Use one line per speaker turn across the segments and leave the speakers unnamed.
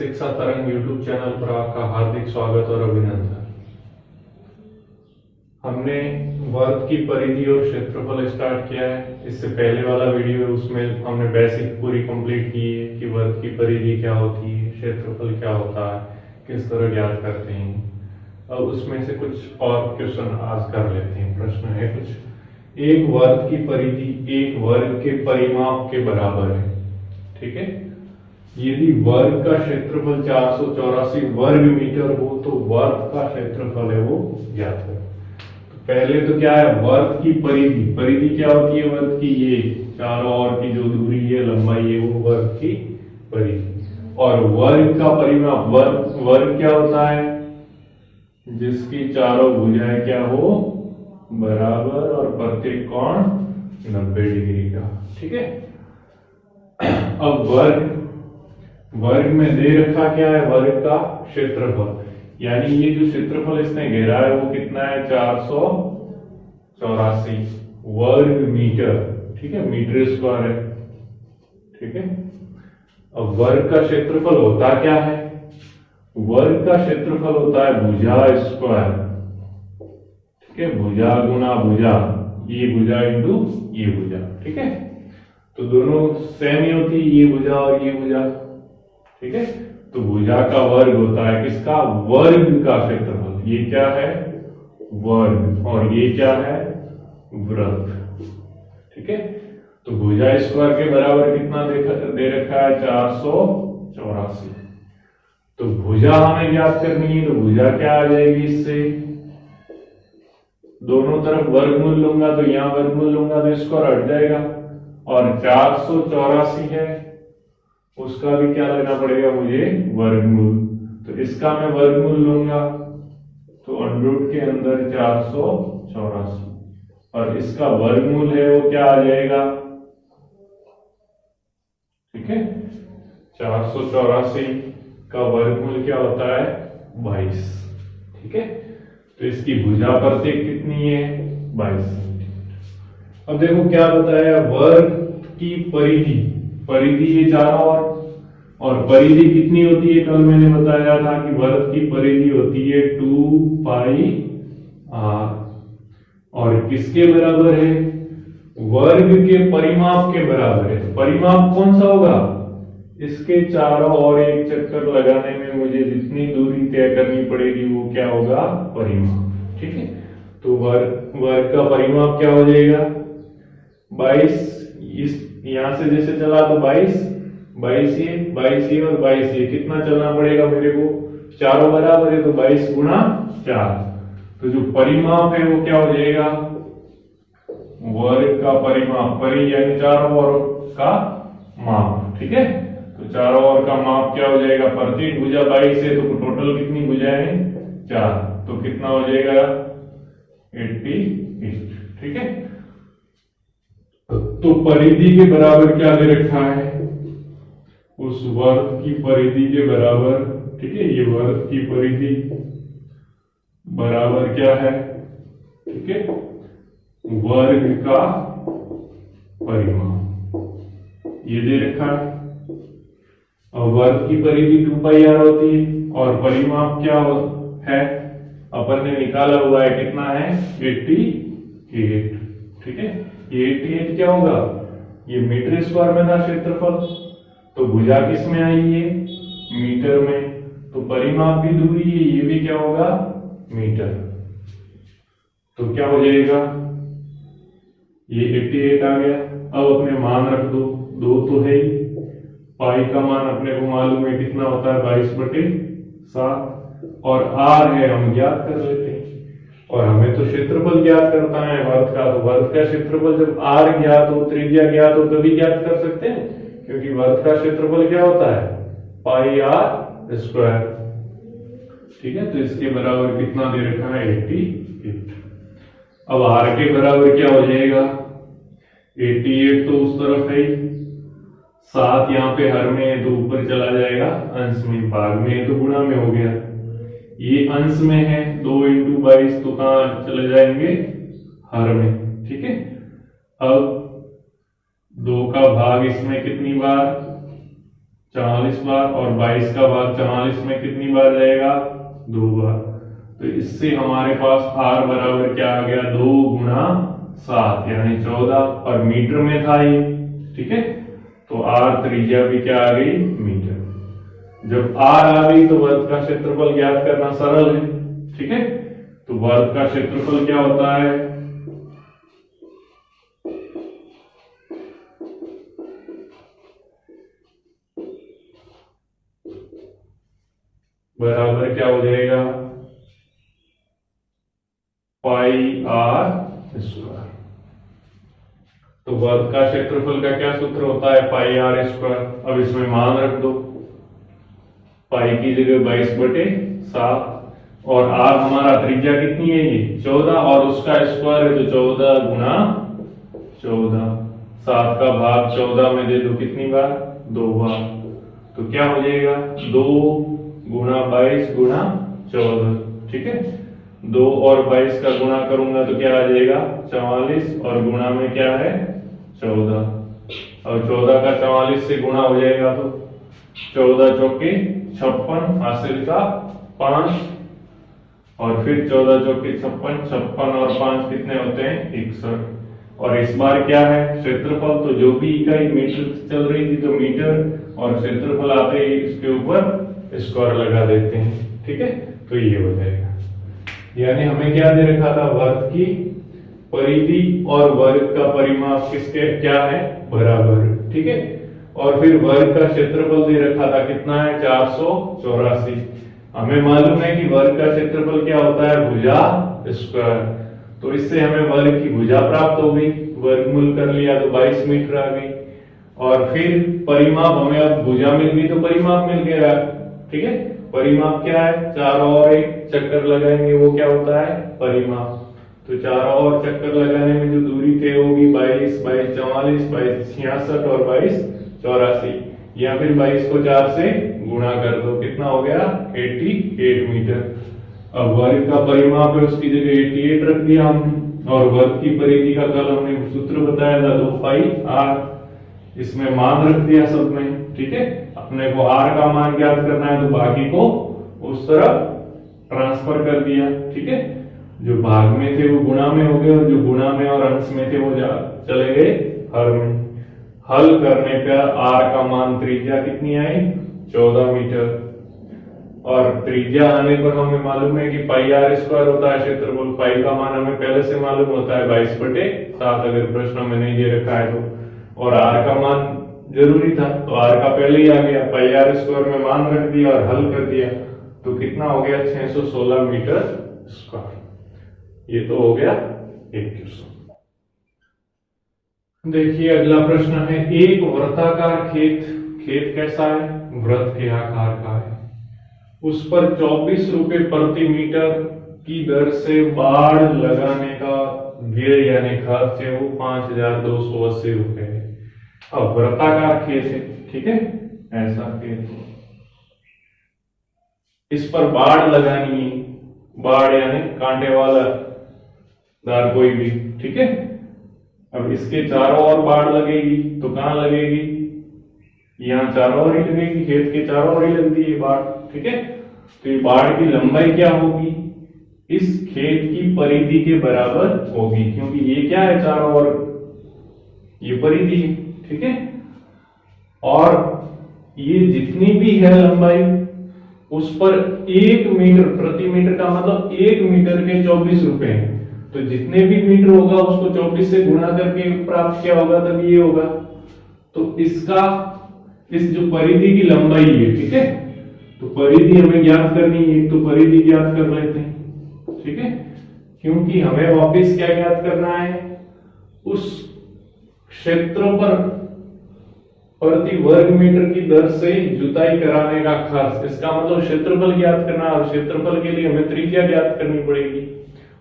शिक्षा तरंग YouTube channel पर आपका हार्दिक स्वागत और अभिनंदन। हमने वर्ग की परिधि और क्षेत्रफल स्टार्ट किया है। इससे पहले वाला वीडियो है उसमें हमने बेसिक पूरी कंप्लीट की है कि वर्ग की परिधि क्या होती है, क्षेत्रफल क्या होता है, किस तरह ज्ञात करते हैं। अब उसमें से कुछ और क्वेश्चन आज कर लेते हैं। प्रश्न है कुछ, एक वर्ग की परिधि एक वर्ग के परिमाप के बराबर है। ठीक है, यदि वर्ग का क्षेत्रफल 484 वर्ग मीटर हो तो वर्ग का क्षेत्रफल है वो ज्ञात करें। तो पहले तो क्या है, वर्ग की परिधि। परिधि क्या होती है वर्ग की? ये चारों ओर की जो दूरी है, लंबाई है, वो वर्ग की परिधि। और वर्ग का परिमाप, वर्ग क्या होता है? जिसकी चारों भुजाएं क्या हो, बराबर, और प्रत्येक कोण 90 डिग्री का। ठीक है, अब वर्ग में दे रखा क्या है, वर्ग का क्षेत्रफल, यानी ये जो क्षेत्रफल इसने घेरा है वो कितना है, 484 वर्ग मीटर। ठीक है, मीटर स्क्वायर है। ठीक है, अब वर्ग का क्षेत्रफल होता क्या है? वर्ग का क्षेत्रफल होता है भुजा स्क्वायर। ठीक है, भुजा गुना भुजा, ये भुजा इंटू ये भुजा। ठीक है, तो दोनों सेम ही होती है, ये भुजा और ये भुजा। ठीक है, तो भुजा का वर्ग होता है किसका? वर्ग का क्षेत्रफल। ये क्या है? वर्ग, और ये क्या है? वृत्त। ठीक है, तो भुजा स्क्वायर के बराबर कितना दे रखा है, 484। तो भुजा हमें ज्ञात करनी है, तो भुजा क्या आ जाएगी इससे? दोनों तरफ वर्गमूल लूंगा तो यहां वर्गमूल लूंगा तो स्क्वायर हट जाएगा, और 484 है उसका भी क्या लेना पड़ेगा मुझे? वर्गमूल। तो इसका मैं वर्गमूल लूंगा तो अंडरूट के अंदर 484, और इसका वर्गमूल है वो क्या आ जाएगा? ठीक है, 484 का वर्गमूल क्या होता है? 22। ठीक है, तो इसकी भुजा प्रत्येक कितनी है? 22। अब देखो क्या बताया, वर्ग की परिधि। परिधि ये चारों और परिधि कितनी होती है? कल मैंने बताया था कि वर्ग की परिधि होती है 2 पाई r, और किसके बराबर है? वर्ग के परिमाप के बराबर है। तो परिमाप कौन सा होगा? इसके चारों ओर एक चक्कर लगाने में मुझे जितनी दूरी तय करनी पड़ेगी वो क्या होगा? परिमाप। ठीक है, तो वर्ग का परिमाप क्या हो जाएगा? 22। इस यहां से जैसे चला तो 22 ये और 22 ये, कितना चलना पड़ेगा मेरे को? चारों बराबर है तो 22 गुणा 4। तो जो परिमाप है वो क्या हो जाएगा? वर्ग का परिमाप, यानी चारों ओर का माप। ठीक है, तो चारों ओर का माप क्या हो जाएगा? प्रत्येक भुजा 22 है तो टोटल कितनी भुजाएं हैं? 4। तो कितना हो जाएगा? 88। ठीक है, तो परिधि के बराबर क्या दे रखा है? उस वर्ग की परिधि के बराबर। ठीक है, ये वर्ग की परिधि बराबर क्या है? ठीक है, वर्ग का परिमाप ये दे रखा है। और वर्ग की परिधि 2 पाई r होती है, और परिमाप क्या है? अपन ने निकाला हुआ है, कितना है? 88। ठीक है, ये 88 क्या होगा? ये मीटर स्क्वायर में था क्षेत्रफल, तो भुजा किस में आई है? मीटर में। तो परिमाप भी दूरी है, ये भी क्या होगा? मीटर। तो क्या हो जाएगा? ये 88 आ गया। अब अपने मान रख दो, 2 तो है ही, पाई का मान अपने को मालूम है कितना होता है? 22/7, और r है हम ज्ञात कर लेते हैं। और हमें तो क्षेत्रफल ज्ञात करता है वर्ग का, तो वर्ग का क्षेत्रफल जब r ज्ञात हो, त्रिज्या ज्ञात हो, तभी ज्ञात कर सकते हैं, क्योंकि वर्ग का क्षेत्रफल क्या होता है? पाई r स्क्वायर। ठीक है, तो इसके बराबर कितना दे रखा है? 88। अब r के बराबर क्या हो जाएगा? 88 तो उस तरफ है, 7 यहाँ पे हर में है तो ऊपर चला जाएगा अंश में, भाग में है तो गुणा में हो गया। ये अंश में है, 2 × 22 तो कहाँ चले जाएंगे? हर में। ठीक है, अब 2 का भाग इसमें कितनी बार? 44 बार, और 22 का भाग 44 में कितनी बार जाएगा? 2 बार। तो इससे हमारे पास R बराबर क्या आ गया? 2 गुणा 7 यानी 14, और मीटर में था ये, ठीक है। तो R त्रिज्या भी क्या आ गई? मीटर। जब R आ गई तो वर्ग का क्षेत्रफल ज्ञात करना सरल है, ठीक है। तो वर्ग का क्षेत्रफल क्या होता है? बराबर क्या हो जाएगा? पाई आर स्क्वायर। तो वर्ग का क्षेत्रफल का क्या सूत्र होता है? पाई आर स्क्वायर। अब इसमें मान रख दो, पाई की जगह 22/7, और आर हमारा त्रिज्या कितनी है? ये 14, और उसका स्क्वायर है तो 14 गुना 14। 7 का भाग 14 में दे दो, कितनी बार? 2 बार। तो क्या हो जाएगा? 2 गुना 22 गुना 14, ठीक है। 2 और 22 का गुणा करूंगा तो क्या आ जाएगा? 44, और गुणा में क्या है? 14। और 14 का 44 से गुणा हो जाएगा तो 14 चौके 56, हासिल का 5, और फिर 14 चौके 56, 56 और 5 कितने होते हैं? 61। और इस बार क्या है? क्षेत्रफल। तो जो भी इकाई मीटर चल रही थी तो मीटर, और क्षेत्रफल आते ही इसके ऊपर स्क्वायर लगा देते हैं, ठीक है। तो ये हो जाएगा, यानी हमें क्या दे रखा था? वर्ग की परिधि और वर्ग का परिमाप किसके क्या है? बराबर, ठीक है। और फिर वर्ग का क्षेत्रफल दे रखा था, कितना है? 484। हमें मालूम है कि वर्ग का क्षेत्रफल क्या होता है? भुजा स्क्वायर। तो इससे हमें वर्ग की भुजा प्राप्त हो गई, वर्गमूल कर लिया तो 22 मीटर आ गई। और फिर परिमाप, हमें अब भुजा मिल गई तो परिमाप मिल गया, ठीक है। परिमाप क्या है? 4 और एक चक्कर लगाएंगे, वो क्या होता है? परिमाप। तो 4 और चक्कर लगाने में जो दूरी तय होगी 22, 22 44, 22 66 और 22 84, या फिर 22 को 4 से गुणा कर दो, कितना हो गया? 88 मीटर। अब वर्ग का परिमाप है, उसकी जगह 88 रख दिया हमने, और वर्ग की परिधि का कल हमने सूत्र बताया था 2 पाई आर। इसमें मान रख दिया सब में, ठीक है। अपने को आर का मान ज्ञात करना है तो बाकी को उस तरफ ट्रांसफर कर दिया, ठीक है। जो भाग में थे वो गुणा में हो गए, और जो गुणा में और अंश में थे वो चले गए हर में। हल करने पर आर का मान त्रिज्या कितनी आई? 14 मीटर। और त्रिज्या आने पर हमें मालूम है कि पाई आर स्क्वायर होता है क्षेत्रफल। पाई का मान हमें पहले से मालूम होता है 22/7, अगर प्रश्न में नहीं दे रखा है तो। और आर का मान जरूरी था तो आर का पहले ही आ गया, पाई आर स्क्वायर में मान रख दिया और हल कर दिया तो कितना हो गया? 616 मीटर स्क्वायर। ये तो हो गया एक क्वेश्चन। देखिए अगला प्रश्न है, एक वृत्ताकार खेत कैसा है? वृत्त के आकार का है। उस पर 24 रुपए प्रति मीटर की दर से बाड़ लगाने का व्यय यानी खर्च है वो 5280 रुपए है। अब वृत्ताकार खेत है, ठीक है, ऐसा खेत। इस पर बाड़ लगानी है, बाड़ यानी कांटे वाला दार कोई भी, ठीक है। अब इसके चारों ओर बाड़ लगेगी तो कहां लगेगी? यहाँ चारों ओर ही लगेगी, खेत के चारों ओर ही लगती है बाड़, ठीक है। तो ये बाड़ की लंबाई क्या होगी? इस खेत की परिधि के बराबर होगी, क्योंकि ये क्या है? चारों ओर ये परिधि, ठीक है। और ये जितनी भी है लंबाई उस पर 1 मीटर प्रति मीटर का मतलब 1 मीटर के 24 रुपए हैं। तो जितने भी मीटर होगा उसको 24 से गुणा करके प्राप्त किया होगा तब ये होगा। तो इसका इस जो परिधि की लंबाई है, ठीक है, तो परिधि हमें ज्ञात करनी है, तो परिधि ज्ञात कर लेते हैं, ठीक है। क्योंकि हमें वापस क्या ज्ञात करना है? उस क्षेत्र पर प्रति वर्ग मीटर की दर से जुताई कराने का खर्च, इसका मतलब क्षेत्रफल ज्ञात करना, और क्षेत्रफल के लिए हमें त्रिज्या ज्ञात करनी पड़ेगी।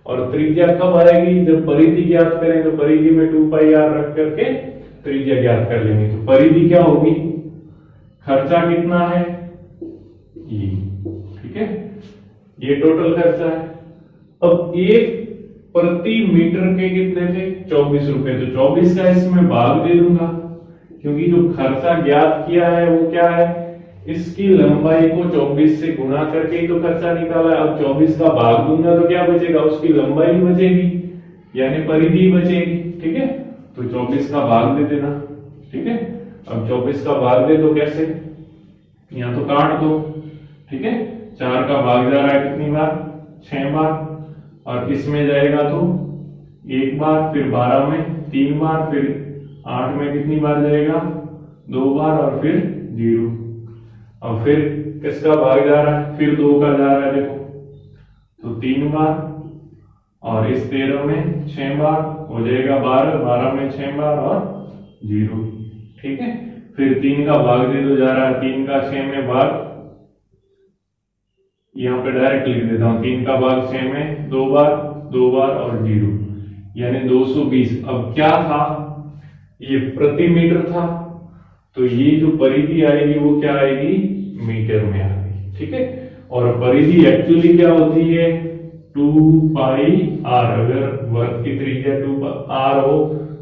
और त्रिज्या कब आएगी? जब परिधि ज्ञात करें तो परिधि में 2 पाई आर रख करके त्रिज्या ज्ञात कर लेंगे। तो परिधि क्या होगी? खर्चा कितना है? ये, ठीक है, ये टोटल खर्चा है। अब 1 प्रति मीटर के कितने थे? 24 रुपए। तो 24 का इसमें भाग दे दूंगा, क्योंकि जो खर्चा ज्ञात किया है वो क्या है, इसकी लंबाई को 24 से गुणा करके ही तो खर्चा निकाला है। अब 24 का भाग दूंगा तो क्या बचेगा, उसकी लंबाई ही बचेगी, यानी परिधि ही बचेगी। ठीक है, तो 24 का भाग दे देना। ठीक है, अब 24 का भाग दे दो कैसे, या तो काट दो। ठीक है, 4 का भाग जा रहा है कितनी बार, 6 बार, और इसमें जाएगा तो 1 बार, फिर 12 में 3 बार, फिर 8 में कितनी बार जाएगा, 2 बार, और फिर 0। अब फिर किसका भाग जा रहा है, फिर 2 का जा रहा है, देखो तो 3 बार, और इस 13 में 6 बार हो जाएगा 12, 12 में 6 बार और 0। ठीक है, फिर 3 का भाग दे दो, जा रहा है 3 का 6 में भाग, यहाँ पे डायरेक्ट लिख देता हूं, 3 का भाग 6 में 2 बार, 2 बार और 0, यानी 220। अब क्या था, ये प्रति मीटर था, तो ये जो परिधि आएगी वो क्या आएगी, मीटर में आएगी। ठीक है, और परिधि एक्चुअली क्या होती है, 2 पाई आर। अगर वर्ग की त्रिज्या 2 आर हो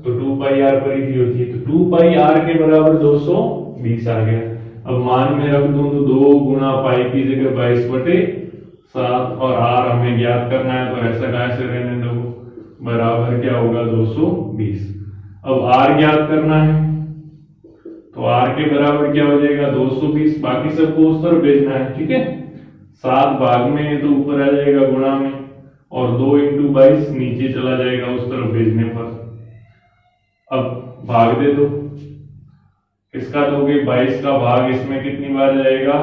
तो 2 पाई आर परिधि होती है, तो 2 पाई आर के बराबर 220 आ गया। अब मान में रख दूं तो 2 गुना पाई की जगह 22/7, और आर हमें ज्ञात करना है, तो ऐसा कैसे रहने दो, बराबर क्या होगा 220। अब आर ज्ञात करना है, तो आर के बराबर क्या हो जाएगा 220, बाकी सबको उस तरफ भेजना है। ठीक है, 7 भाग में है तो ऊपर आ जाएगा गुणा में, और 2 × 22 नीचे चला जाएगा उस तरफ भेजने पर। अब भाग दे दो, किसका दोगे, 22 का भाग इसमें कितनी बार जाएगा,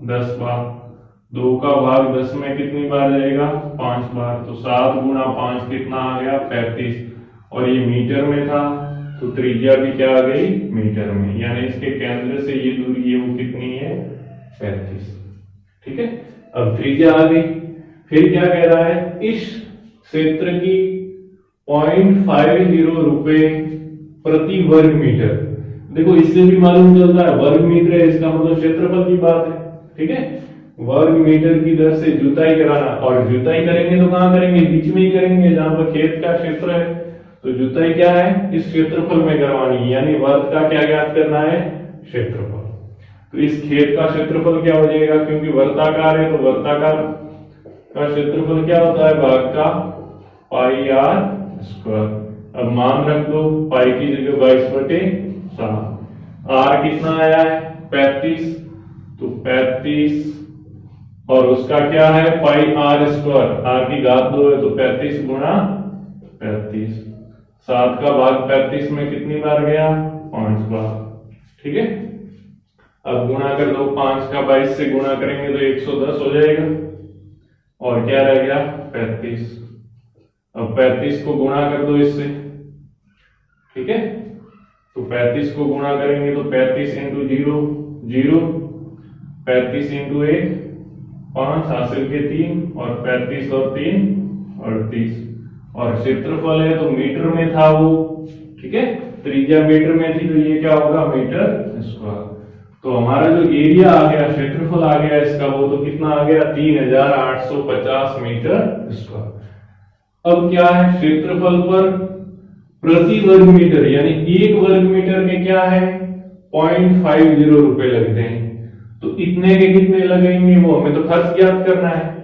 10 बार। 2 का भाग 10 में कितनी बार जाएगा, 5 बार। तो 7 × 5 कितना आ गया, 35, और ये मीटर में था, तो त्रिज्या भी क्या आ गई, मीटर में, यानी इसके केंद्र से ये दूरी है वो कितनी है, 35। ठीक है, अब त्रिज्या आ गई। फिर क्या कह रहा है, इस क्षेत्र की 0.50 रुपए प्रति वर्ग मीटर। देखो इससे भी मालूम चलता है वर्ग मीटर है, इसका मतलब क्षेत्रफल की बात है। ठीक है, वर्ग मीटर की दर से जुताई कराना, और जुताई करेंगे तो कहां करेंगे, बीच में ही करेंगे जहां पर खेत का क्षेत्र है। तो जुताई क्या है, इस क्षेत्रफल में करवानी है, यानी वर्ग का क्या ज्ञात करना है, क्षेत्रफल। तो इस खेत का क्षेत्रफल क्या हो जाएगा, क्योंकि वर्ताकार है तो वर्ताकार का क्षेत्रफल क्या होता है, भाग का पाई आर स्क्वायर। अब मान रख दो, पाई की जगह 22/7। आर कितना आया है, 35, तो 35, और उसका क्या है, पाई आर स्क्वायर, आर की घात 2 है तो 35 × 35। 7 का भाग 35 में कितनी बार गया, 5 बार। ठीक है, अब गुणा कर दो, 5 का 22 से गुणा करेंगे तो 110 हो जाएगा, और क्या रह गया, 35। अब 35 को गुणा कर दो इससे। ठीक है, तो 35 को गुणा करेंगे तो 35 × 0 0, 35 × 1 5, हासिल के 3, और 35 और 3 38, और क्षेत्रफल है तो मीटर में था वो। ठीक है, त्रिज्या मीटर में थी, तो ये क्या होगा, मीटर स्क्वायर। तो हमारा जो एरिया आ गया, क्षेत्रफल आ गया इसका, वो तो कितना आ गया, 3850 मीटर स्क्वायर। अब क्या है, क्षेत्रफल पर प्रति वर्ग मीटर, यानी 1 वर्ग मीटर के क्या है, 0.50 रुपए लगते हैं। तो इतने के कितने लगेंगे, वो हमें तो खर्च ज्ञात करना है,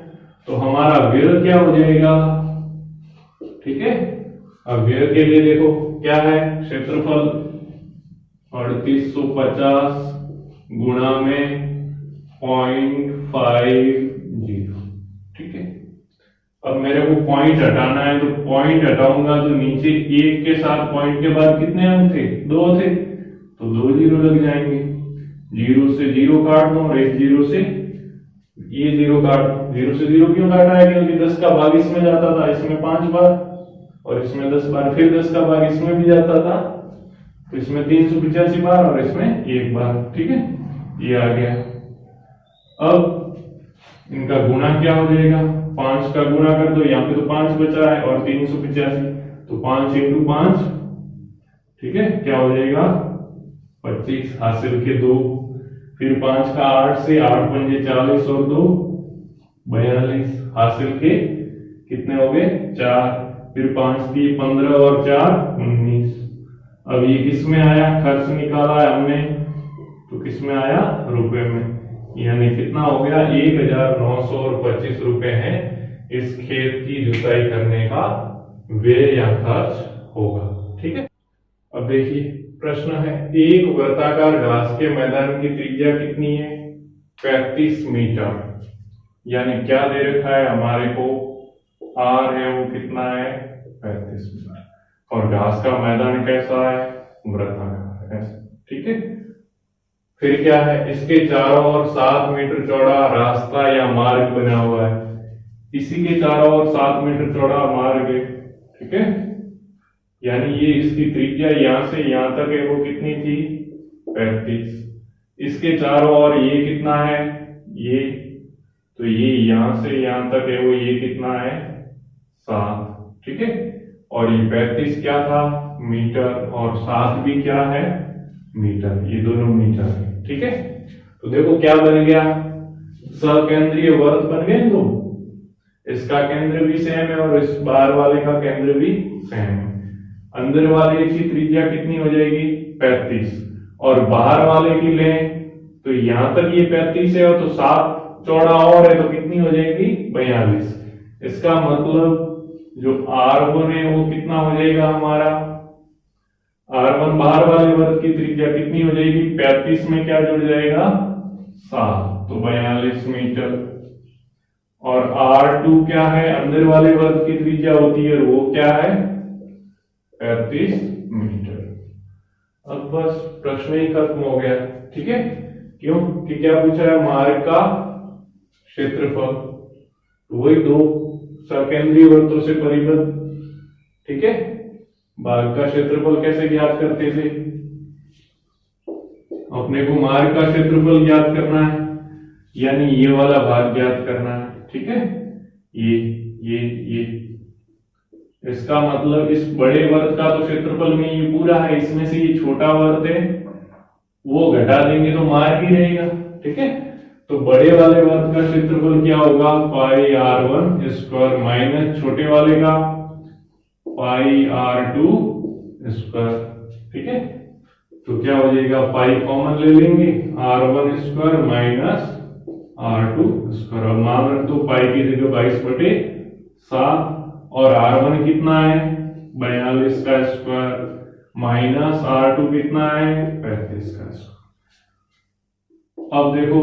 तो हमारा व्यय क्या हो जाएगा। ठीक है, अब व्यय के लिए देखो क्या है, क्षेत्रफल 3850 गुणा में 0.50। ठीक है, अब मेरे को पॉइंट हटाना है, तो पॉइंट हटाऊंगा तो नीचे 1 के साथ पॉइंट के बाद कितने अंक थे, 2 थे, तो 2 0 लग जाएंगे। 0 से 0 काट दो, और इस 0 से ये 0 काट, 0 से 0 क्यों काटा है, क्योंकि 10 का भाग इसमें जाता था, इसमें 5 बार, और इसमें 10 बार, फिर 10 का भाग इसमें भी जाता था, तो इसमें 385 बार, और इसमें 1 बार। ठीक है, ये आ गया। अब इनका गुणा क्या हो जाएगा, 5 का गुणा कर दो, यहाँ पे तो 5 बचा है, और 385, तो 5 × 5, ठीक है, क्या हो जाएगा 25, हासिल के 2, फिर 5 का 8 से 8 पंजे 40, और 2 42, हासिल के कितने हो गए 4, फिर 5 की 15, और 4 19, अब ये किस में आया, खर्च निकाला है हमने तो किस में आया, रुपए में। यानी कितना हो गया, 1925 रुपए है इस खेत की जुताई करने का व्यय या खर्च होगा। ठीक है। अब देखिए प्रश्न है, एक वृत्ताकार घास के मैदान की त्रिज्या कितनी है, 35 मीटर। यानी क्या दे रखा है हमारे को, आर है वो कितना है, 35 मीटर, और घास का मैदान कैसा है, वृत्ताकार है। ठीक है। फिर क्या है, इसके चारों ओर 7 मीटर चौड़ा रास्ता या मार्ग बना हुआ है, इसी के चारों ओर 7 मीटर चौड़ा मार्ग है। ठीक है। यानी ये इसकी त्रिज्या यहां से यहां तक है वो कितनी थी, 35। इसके चारों ओर ये कितना है, ये, तो ये यहां से यहां तक है वो ये कितना है, 7। ठीक है। और ये 35 क्या था, मीटर, और 7 भी क्या है, मीटर, ये दोनों मीटर है। ठीक है। तो देखो क्या बन गया, सकेंद्रीय वृत्त बन गए दो, इसका केंद्र भी सेम है और इस बाहर वाले का केंद्र भी सेम है। अंदर वाले की त्रिज्या कितनी हो जाएगी, 35, और बाहर वाले की लें तो यहां तक ये 35 है और तो 7 चौड़ा और है तो कितनी हो जाएगी, 42। इसका मतलब जो R1 है वो कितना हो जाएगा हमारा, R1 बाहर वाले वृत्त की त्रिज्या कितनी हो जाएगी, 35 में क्या जुड़ जाएगा, 7, तो 42 मीटर। और R2 क्या है, अंदर वाले वृत्त की त्रिज्या होती है वो क्या है, 35 मीटर। अब बस प्रश्न ही खत्म हो गया। ठीक है। क्यों कि क्या पूछा है, मार्ग का क्षेत्रफल, वही दो सकेंद्रीय वृत्तों से परिबद्ध। ठीक है। मार्ग का क्षेत्रफल कैसे ज्ञात करते थे, अपने को मार्ग का क्षेत्रफल ज्ञात करना है, यानी ये वाला भाग ज्ञात करना है। ठीक है। ये इसका मतलब इस बड़े वर्ग का तो क्षेत्रफल में ये पूरा है, इसमें से ये छोटा वर्ग है वो घटा देंगे तो मार्ग ही रहेगा। ठीक है। तो बड़े वाले वर्ग का क्षेत्रफल क्या होगा, पाई R1 स्क्वायर माइनस छोटे वाले का पाई R2 स्क्वायर। ठीक है। तो क्या हो जाएगा, पाई कॉमन ले लेंगे, R1 square minus R2 square. अब मान रख दो पाई की जगह 22/7, और R1 कितना है, 42 का स्क्वायर, माइनस R2 कितना है, 35 का स्क्वायर। अब देखो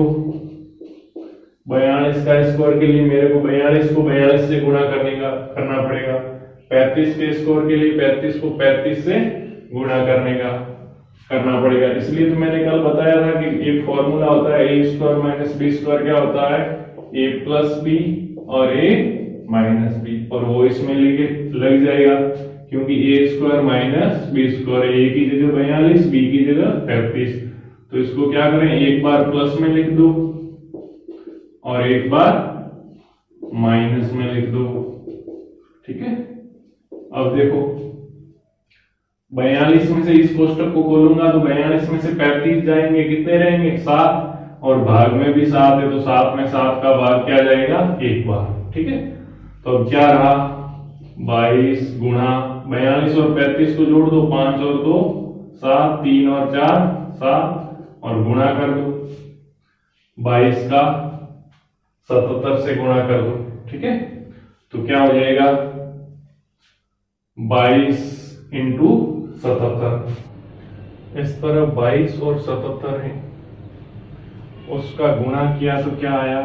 42 का स्क्वायर के लिए मेरे को 42 को 42 से गुणा करना पड़ेगा, 35 के स्क्वायर के लिए 35 को 35 से गुणा करना पड़ेगा। इसलिए तो मैंने कल बताया था कि एक फॉर्मूला होता है a square minus b square, क्या होता है, a प्लस b और a माइनस b, और वो इसमें लग जाएगा क्योंकि a square minus b square, a की जगह 42, b की जगह 35। तो इसको क्या करें, एक बार प्लस में लिख दो और एक बार माइनस में लिख दो। ठीक है। अब देखो 42 में से इस कोष्टक को खोलूंगा तो 42 में से 35 जाएंगे, कितने रहेंगे, 7, और भाग में भी 7 है तो 7 में 7 का भाग क्या जाएगा, एक बार। ठीक है। तो अब क्या रहा, 22 गुणा 42 और 35 को जोड़ दो, 5 और 2 7, 3 और 4 7, और गुणा कर दो, 22 का 77 से गुणा कर दो। ठीक है। तो क्या हो जाएगा, 22 इंटू 77। इस तरह 22 और 77 है, उसका गुणा किया तो क्या आया,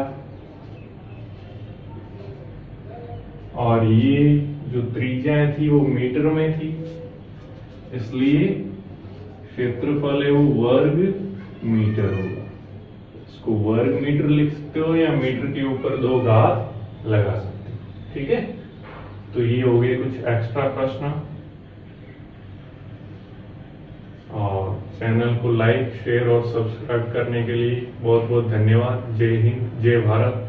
और ये जो त्रिज्याएं थी वो मीटर में थी, इसलिए क्षेत्रफल है वो वर्ग मीटर होगा। इसको वर्ग मीटर लिख सकते हो या मीटर के ऊपर 2 घात लगा सकते हो। ठीक है। तो ये हो गए कुछ एक्स्ट्रा प्रश्न, और चैनल को लाइक शेयर और सब्सक्राइब करने के लिए बहुत बहुत धन्यवाद। जय हिंद, जय भारत।